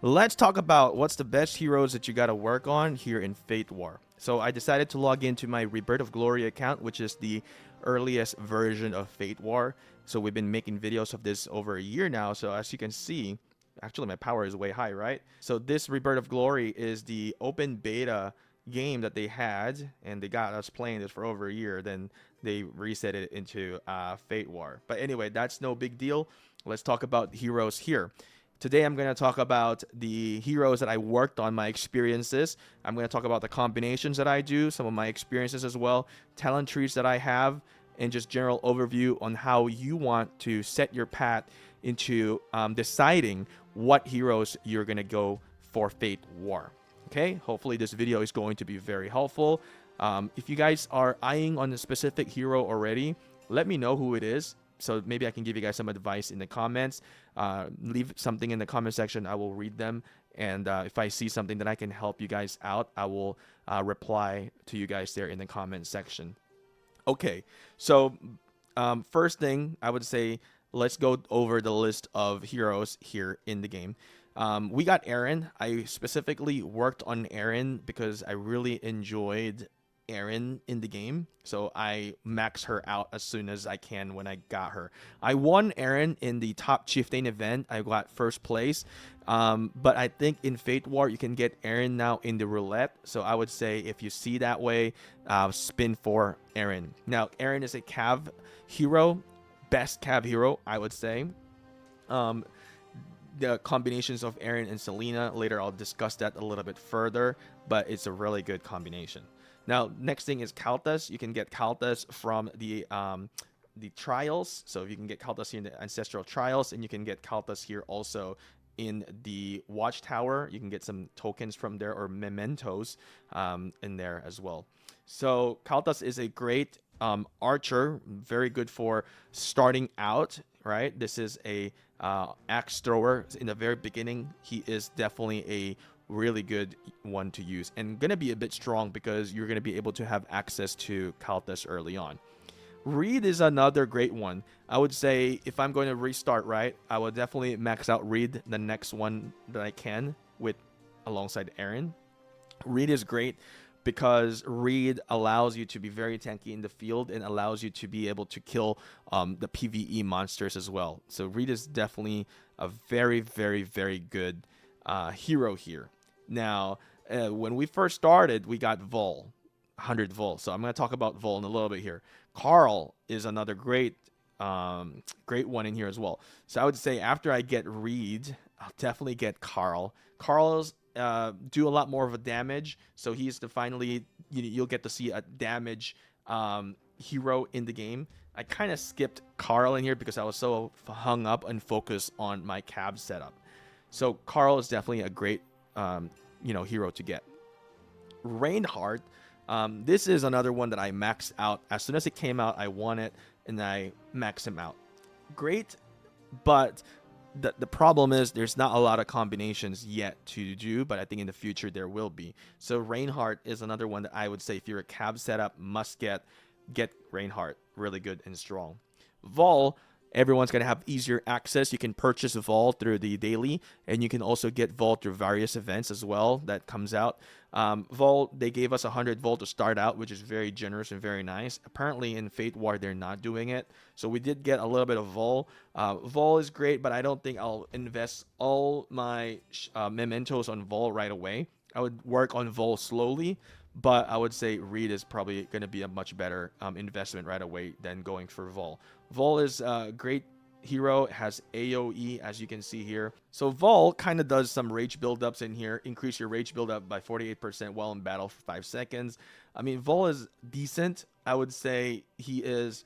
Let's talk about what's the best heroes that you got to work on here in Fate War. So I decided to log into my Rebirth of Glory account, which is the earliest version of Fate War. So we've been making videos of this over a year now. So as you can see, actually my power is way high, right? So this Rebirth of Glory is the open beta game that they had, and they got us playing this for over a year. Then they reset it into Fate War. But anyway, that's no big deal. Let's talk about heroes here. Today, I'm going to talk about the heroes that I worked on, my experiences. I'm going to talk about the combinations that I do, some of my experiences as well, talent trees that I have, and just general overview on how you want to set your path into deciding what heroes you're going to go for Fate War. Okay, hopefully this video is going to be very helpful. If you guys are eyeing on a specific hero already, let me know who it is, so maybe I can give you guys some advice in the comments. Leave something in the comment section. I will read them. And if I see something that I can help you guys out, I will reply to you guys there in the comment section. Okay, so first thing I would say, let's go over the list of heroes here in the game. We got Aaron. I specifically worked on Aaron because I really enjoyed Aaron in the game, so I max her out as soon as I can when I got her. I won Aaron in the top chieftain event. I got first place, but I think in Fate War you can get Aaron now in the roulette. So I would say if you see that way, spin for Aaron. Now Aaron is a Cav hero, best Cav hero I would say. Um, the combinations of Aaron and Selena later I'll discuss that a little bit further, but it's a really good combination. Now, next thing is Kaltas. You can get Kaltas from the trials. So you can get Kaltas here in the ancestral trials, and you can get Kaltas here also in the watchtower. You can get some tokens from there or mementos in there as well. So Kaltas is a great archer, very good for starting out. Right, this is a axe thrower in the very beginning. He is definitely a really good one to use and gonna be a bit strong because you're gonna be able to have access to Kaltas early on. Reed is another great one. I would say if I'm going to restart, right, I will definitely max out Reed the next one that I can with alongside Aaron. Reed is great because Reed allows you to be very tanky in the field and allows you to be able to kill the PvE monsters as well. So Reed is definitely a very, very, very good hero here. Now, when we first started, we got Vol, 100 Vol. So I'm going to talk about Vol in a little bit here. Carl is another great one in here as well. So I would say after I get Reed, I'll definitely get Carl. Carl's do a lot more of a damage, so he's the finally you'll get to see a damage hero in the game. I kind of skipped Carl in here because I was so hung up and focused on my cab setup. So Carl is definitely a great hero to get. Reinhardt, this is another one that I maxed out as soon as it came out. I won it and I maxed him out. Great, but the problem is there's not a lot of combinations yet to do, but I think in the future there will be. So Reinhardt is another one that I would say if you're a cab setup, must get Reinhardt. Really good and strong. Vol, everyone's going to have easier access. You can purchase Vol through the daily, and you can also get Vol through various events as well that comes out. Vol, they gave us 100 Vol to start out, which is very generous and very nice. Apparently in Fate War, they're not doing it. So we did get a little bit of Vol. Vol is great, but I don't think I'll invest all my mementos on Vol right away. I would work on Vol slowly, but I would say Reed is probably going to be a much better investment right away than going for Vol. Vol is a great hero. It has AoE, as you can see here. So Vol kind of does some rage buildups in here. Increase your rage buildup by 48% while in battle for 5 seconds. I mean, Vol is decent. I would say he is,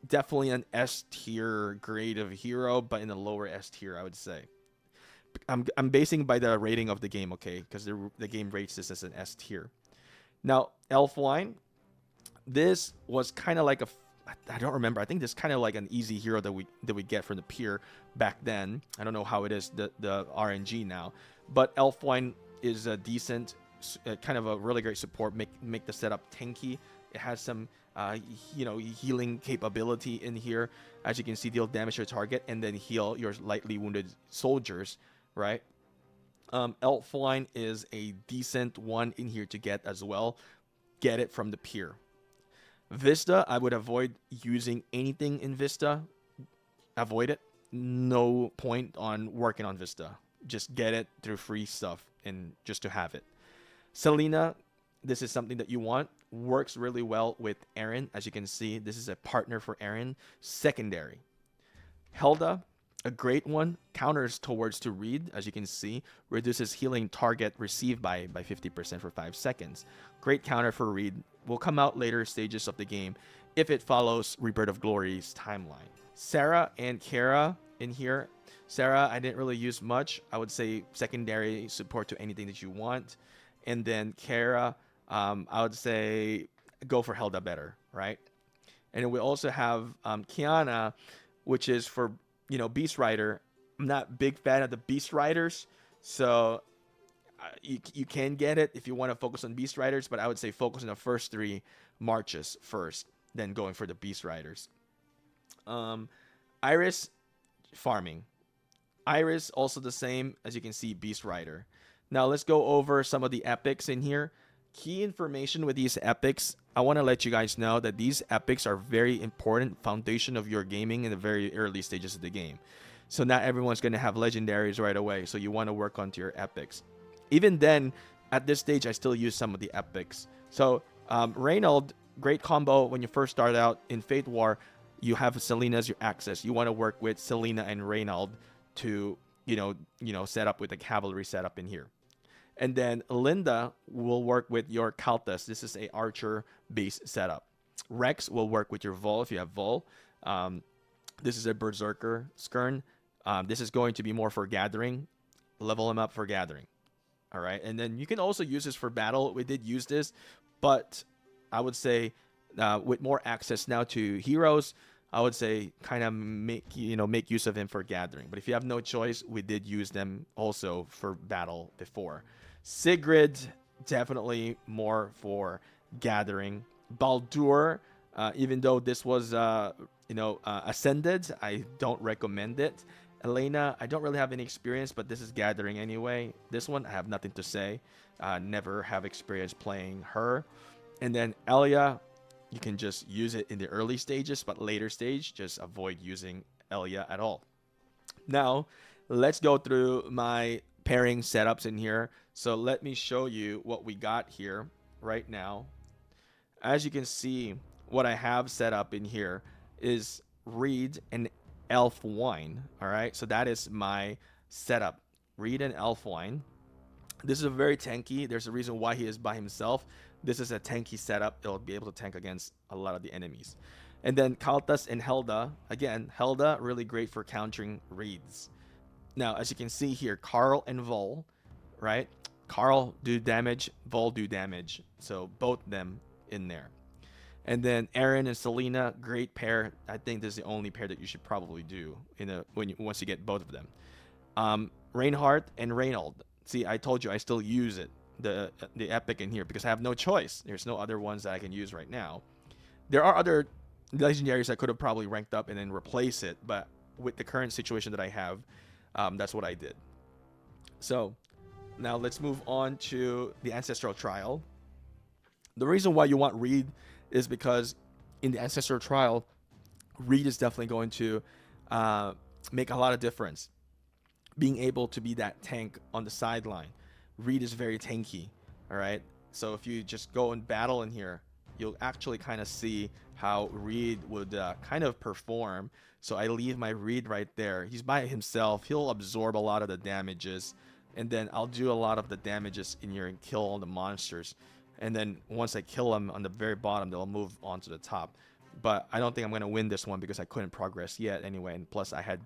definitely an S tier grade of hero, but in the lower S tier, I would say. I'm basing by the rating of the game, okay? Because the game rates this as an S tier. Now, Elfwine, this was kind of like I don't remember. I think this is kind of like an easy hero that we get from the peer back then. I don't know how it is the RNG now, but Elfwine is a decent, kind of a really great support. Make the setup tanky. It has some healing capability in here. As you can see, deal damage to your target and then heal your lightly wounded soldiers, right? Elfline is a decent one in here to get as well. Get it from the pier. Vista, I would avoid using anything in Vista. Avoid it. No point on working on Vista. Just get it through free stuff and just to have it. Selena, this is something that you want. Works really well with Aaron. As you can see, this is a partner for Aaron. Secondary. Helda, a great one. Counters towards to Reed. As you can see, reduces healing target received by 50% for 5 seconds. Great counter for Reed. Will come out later stages of the game if it follows Rebirth of Glory's timeline. Sarah and Kara in here. Sarah, I didn't really use much. I would say secondary support to anything that you want. And then Kara, I would say go for Helda better, right? And then we also have Kiana, which is for, Beast Rider. I'm not a big fan of the Beast Riders, so you can get it if you want to focus on Beast Riders, but I would say focus on the first 3 marches first, then going for the Beast Riders. Iris, farming. Iris, also the same, as you can see, Beast Rider. Now let's go over some of the epics in here. Key information with these epics, I want to let you guys know that these epics are very important foundation of your gaming in the very early stages of the game. So not everyone's going to have legendaries right away, so you want to work onto your epics. Even then, at this stage, I still use some of the epics. So Reynold, great combo when you first start out in Fate War. You have Selena as your access. You want to work with Selena and Reynold to set up with the cavalry setup in here. And then Linda will work with your Kaltas. This is a archer base setup. Rex will work with your Vol if you have Vol. This is a Berserker Skirn. This is going to be more for gathering. Level him up for gathering. All right. And then you can also use this for battle. We did use this, but I would say with more access now to heroes, I would say kind of make use of him for gathering. But if you have no choice, we did use them also for battle before. Sigrid, definitely more for gathering. Baldur, even though this was ascended, I don't recommend it. Elena, I don't really have any experience, but this is gathering anyway. This one, I have nothing to say. Never have experience playing her. And then Elia, you can just use it in the early stages, but later stage, just avoid using Elia at all. Now, let's go through my pairing setups in here. So let me show you what we got here right now. As you can see, what I have set up in here is Reed and Elf Wine. All right, so that is my setup. Reed and Elf Wine. This is a very tanky. There's a reason why he is by himself. This is a tanky setup. It'll be able to tank against a lot of the enemies. And then Kaltas and Helda. Again, Helda, really great for countering Reeds. Now, as you can see here, Carl and Vol, right? Carl do damage, Vol do damage. So both them in there. And then Aaron and Selena, great pair. I think this is the only pair that you should probably do once you get both of them. Reinhardt and Reynold. See, I told you I still use it. The epic in here because I have no choice. There's no other ones that I can use right now. There are other legendaries I could have probably ranked up and then replace it, but with the current situation that I have, that's what I did. So now let's move on to the Ancestral Trial. The reason why you want Reed is because in the Ancestral Trial, Reed is definitely going to make a lot of difference. Being able to be that tank on the sideline. Reed is very tanky, all right? So if you just go and battle in here, you'll actually kind of see how Reed would kind of perform. So I leave my Reed right there. He's by himself. He'll absorb a lot of the damages. And then I'll do a lot of the damages in here and kill all the monsters. And then once I kill them on the very bottom, they'll move on to the top. But I don't think I'm going to win this one because I couldn't progress yet anyway. And plus I had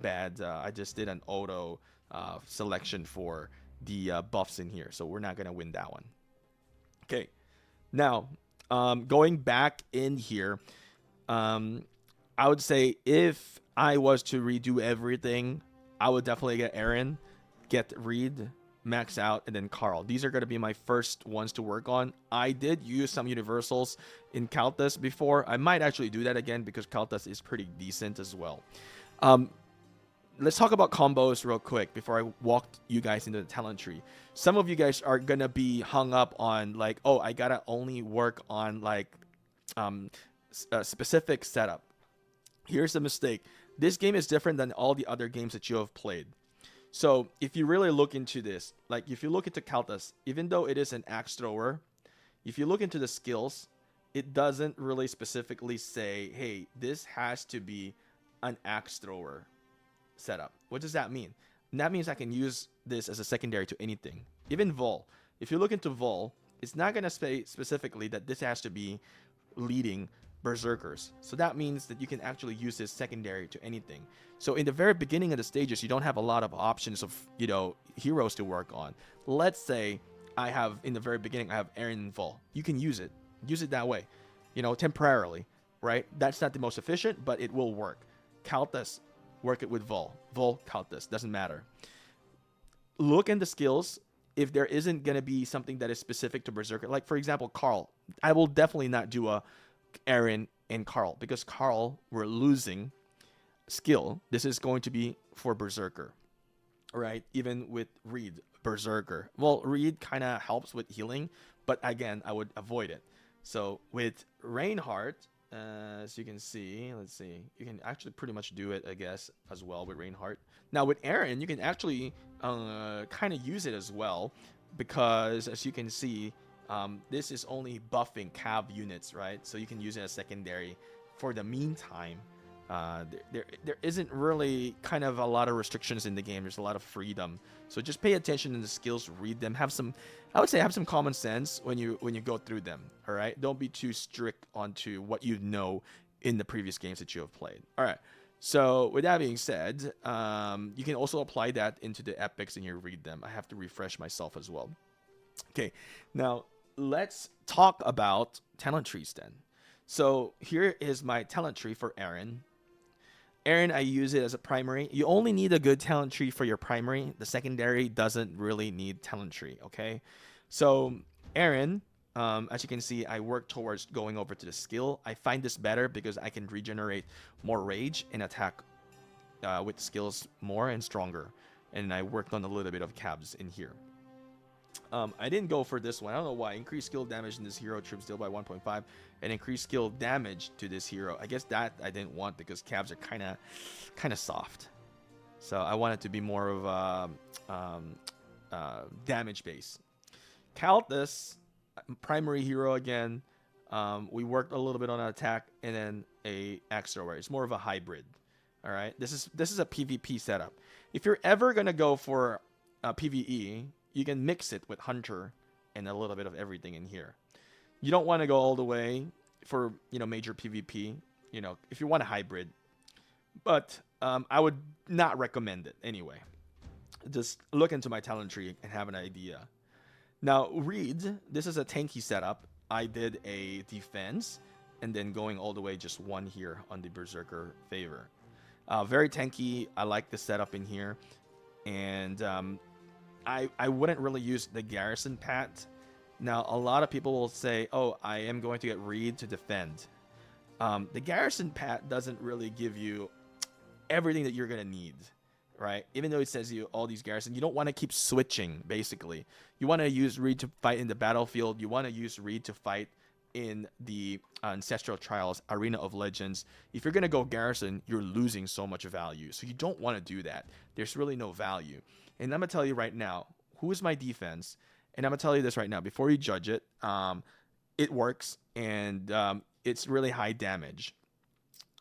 I just did an auto selection for the buffs in here, so we're not gonna win that one. Okay, now going back in here, I would say if I was to redo everything, I would definitely get Aaron, get Reed, max out, and then Carl. These are going to be my first ones to work on. I did use some universals in Calthus before. I might actually do that again because Calthus is pretty decent as well. Let's talk about combos real quick before I walk you guys into the talent tree. Some of you guys are going to be hung up on like, oh, I got to only work on like a specific setup. Here's the mistake. This game is different than all the other games that you have played. So if you really look into this, like if you look into Calthus, even though it is an axe thrower, if you look into the skills, it doesn't really specifically say, hey, this has to be an axe thrower setup. What does that mean? And that means I can use this as a secondary to anything. Even Vol. If you look into Vol, it's not going to say specifically that this has to be leading berserkers. So that means that you can actually use this secondary to anything. So in the very beginning of the stages, you don't have a lot of options of, you know, heroes to work on. Let's say I have, in the very beginning, I have Aaron and Vol. You can use it. Use it that way, you know, temporarily, right? That's not the most efficient, but it will work. Calthus, work it with Vol. Vol, Calthus, doesn't matter. Look in the skills. If there isn't going to be something that is specific to berserker, like for example, Carl, I will definitely not do a Aaron and Carl because Carl, we're losing skill. This is going to be for berserker, right? Even with Reed, berserker. Well, Reed kind of helps with healing, but again, I would avoid it. So with Reinhardt, as you can see, let's see, you can actually pretty much do it, I guess, as well with Reinhardt. Now with Aaron, you can actually kind of use it as well because as you can see, this is only buffing cav units, right? So you can use it as secondary for the meantime. There isn't really kind of a lot of restrictions in the game. There's a lot of freedom. So just pay attention to the skills, read them, have some, I would say have some common sense when you go through them. All right. Don't be too strict onto what you know in the previous games that you have played. All right. So with that being said, you can also apply that into the epics and you read them. I have to refresh myself as well. Okay. Now let's talk about talent trees then. So here is my talent tree for Aaron. Aaron, I use it as a primary. You only need a good talent tree for your primary. The secondary doesn't really need talent tree, okay? So Aaron, as you can see, I work towards going over to the skill. I find this better because I can regenerate more rage and attack with skills more and stronger. And I worked on a little bit of cabs in here. I didn't go for this one. I don't know why. Increased skill damage in this hero troops deal by 1.5 and increased skill damage to this hero. I guess that I didn't want because cabs are kind of soft. So I want it to be more of a damage base. Calthus, primary hero again. We worked a little bit on an attack and then a axe thrower. It's more of a hybrid. All right. This is a PvP setup. If you're ever gonna go for a PvE, you can mix it with Hunter and a little bit of everything in here. You don't want to go all the way for, you know, major PvP, you know, if you want a hybrid. But I would not recommend it anyway. Just look into my talent tree and have an idea. Now, Reed, this is a tanky setup. I did a defense and then going all the way just one here on the Berserker favor. Very tanky. I like the setup in here. And I wouldn't really use the garrison pat. Now, a lot of people will say, oh, I am going to get Reed to defend. The garrison pat doesn't really give you everything that you're going to need, right? Even though it says you all these garrisons, you don't want to keep switching, basically. You want to use Reed to fight in the battlefield. You want to use Reed to fight in the Ancestral Trials, Arena of Legends. If you're going to go garrison, you're losing so much value. So you don't want to do that. There's really no value. And I'm going to tell you right now, who is my defense? And I'm going to tell you this right now, before you judge it, it works, and it's really high damage.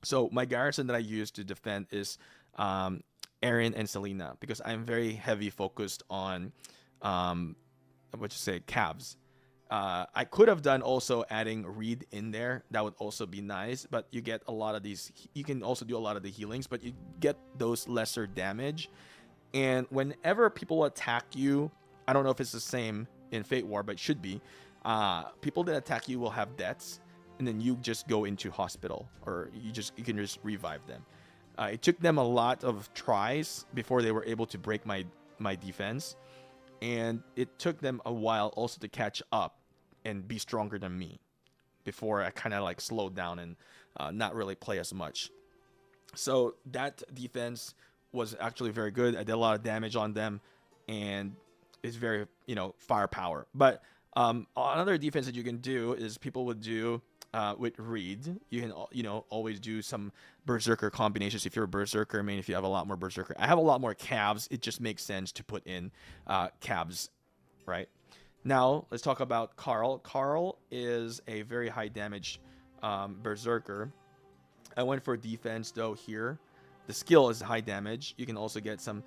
So my garrison that I use to defend is Aaron and Selena, because I'm very heavy focused on, calves. I could have done also adding Reed in there. That would also be nice, but you get a lot of these. You can also do a lot of the healings, but you get those lesser damage. And whenever people attack you, I don't know if it's the same in Fate War, but it should be. People that attack you will have deaths, and then you just go into hospital, or you can just revive them. It took them a lot of tries before they were able to break my defense. and it took them a while also to catch up and be stronger than me before I kind of like slowed down and not really play as much. So that defense was actually very good. I did a lot of damage on them, and it's very firepower. But another defense that you can do is people would do with Reed. You can always do some berserker combinations if you're a berserker. I mean, if you have a lot more berserker, I have a lot more calves. It just makes sense to put in calves, right? Now let's talk about Carl. Carl is a very high damage berserker. I went for defense though here. The skill is high damage. You can also get some,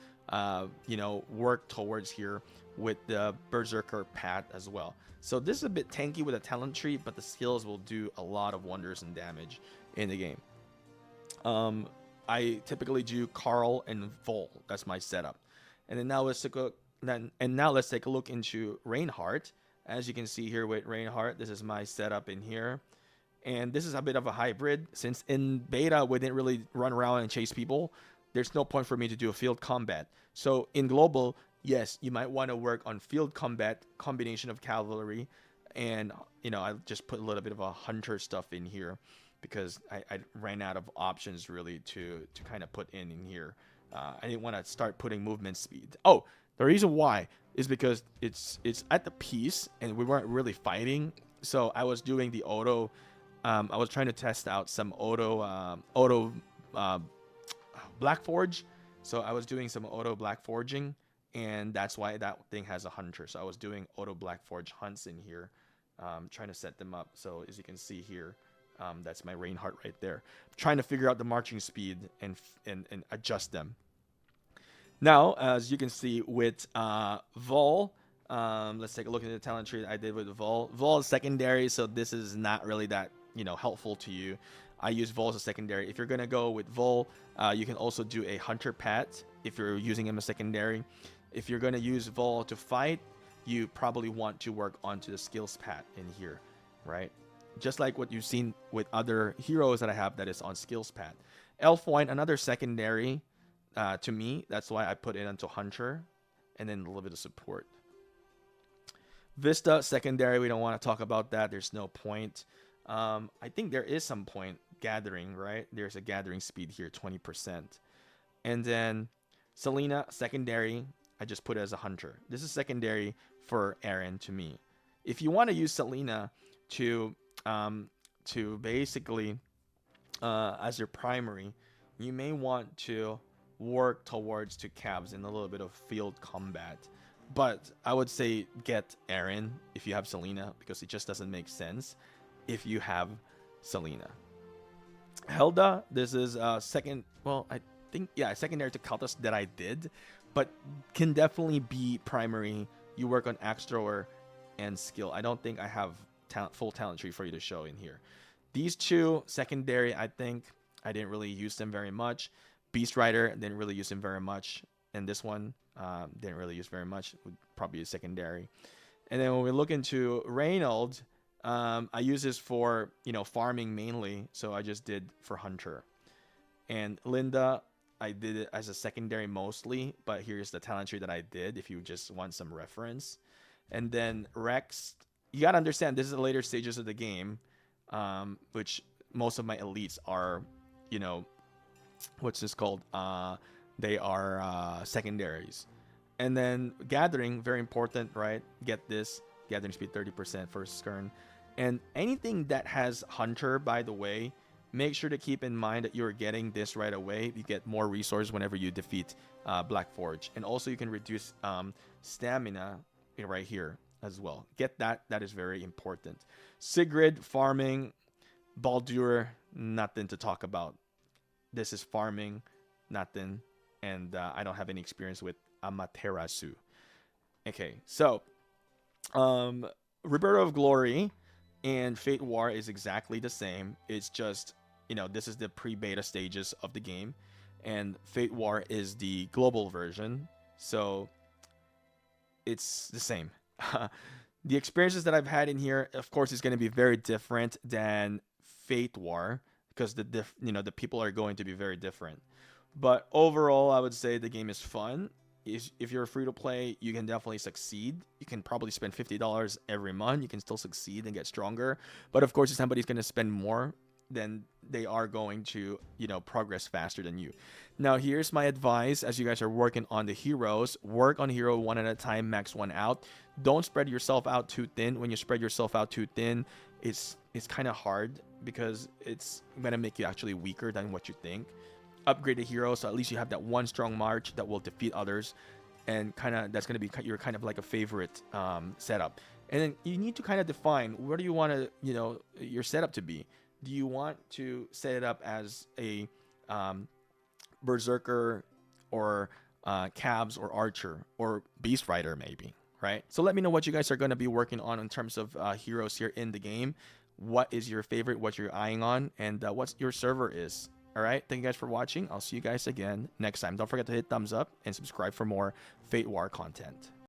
work towards here with the Berserker Pat as well. So this is a bit tanky with a talent tree, but the skills will do a lot of wonders and damage in the game. I typically do Carl and Vol. That's my setup. And then now let's take a look into Reinhardt. As you can see here with Reinhardt, this is my setup in here. And this is a bit of a hybrid. Since in beta we didn't really run around and chase people, there's no point for me to do a field combat. So in global, yes, you might want to work on field combat, combination of cavalry, and I just put a little bit of a hunter stuff in here because I ran out of options really to kind of put in here. I didn't want to start putting movement speed. Oh, the reason why is because it's at the piece and we weren't really fighting. So I was doing the auto. I was trying to test out some auto black forge. So I was doing some auto black forging, and that's why that thing has a hunter. So I was doing auto black forge hunts in here, trying to set them up. So as you can see here, that's my Reinhardt right there. Trying to figure out the marching speed and adjust them. Now, as you can see with Vol, let's take a look at the talent tree I did with Vol. Vol is secondary, so this is not really that helpful to you. I use Vol as a secondary. If you're gonna go with Vol, you can also do a Hunter Pat if you're using him as secondary. If you're gonna use Vol to fight, you probably want to work onto the skills pat in here, right? Just like what you've seen with other heroes that I have that is on skills pat. Elfwine, another secondary to me. That's why I put it into Hunter, and then a little bit of support. Vista, secondary. We don't want to talk about that. There's no point. I think there is some point gathering, right? There's a gathering speed here, 20%. And then Selena, secondary. I just put it as a hunter. This is secondary for Aaron to me. If you want to use Selena to basically as your primary, you may want to work towards to cabs and a little bit of field combat. But I would say get Aaron if you have Selena, because it just doesn't make sense if you have Selena. Helda, this is second. Well, I think secondary to Kaltas that I did, but can definitely be primary. You work on axe thrower and skill. I don't think I have full talent tree for you to show in here. These two secondary, I think I didn't really use them very much. Beast Rider didn't really use him very much, and this one didn't really use very much. Would probably be a secondary. And then when we look into Reynold, I use this for farming mainly, so I just did for hunter. And Linda, I did it as a secondary mostly, but here's the talent tree that I did if you just want some reference. And then Rex, you gotta understand this is the later stages of the game, which most of my elites are, what's this called? They are secondaries. And then gathering, very important, right? Get this gathering speed 30% for Skirn. And anything that has hunter, by the way, make sure to keep in mind that you're getting this right away. You get more resources whenever you defeat Black Forge. And also you can reduce stamina right here as well. Get that. That is very important. Sigrid, farming. Baldur, nothing to talk about. This is farming, nothing. And I don't have any experience with Amaterasu. Okay, so Rebirth of Glory and Fate War is exactly the same. It's just, this is the pre-beta stages of the game, and Fate War is the global version, so it's the same. The experiences that I've had in here, of course, is going to be very different than Fate War, because the people are going to be very different. But overall, I would say the game is fun. if you're free to play, you can definitely succeed. You can probably spend $50 every month. You can still succeed and get stronger. But of course, if somebody's going to spend more, then they are going to, progress faster than you. Now, here's my advice as you guys are working on the heroes. Work on hero one at a time, max one out. Don't spread yourself out too thin. When you spread yourself out too thin, it's kind of hard because it's going to make you actually weaker than what you think. Upgrade the hero so at least you have that one strong march that will defeat others, and that's going to be your kind of like a favorite setup. And then you need to kind of define where do you want to your setup to be. Do you want to set it up as a berserker or cabs or archer or beast rider maybe, right? So let me know what you guys are going to be working on in terms of heroes here in the game. What is your favorite, what you're eyeing on, and what your server is. All right, thank you guys for watching. I'll see you guys again next time. Don't forget to hit thumbs up and subscribe for more Fate War content.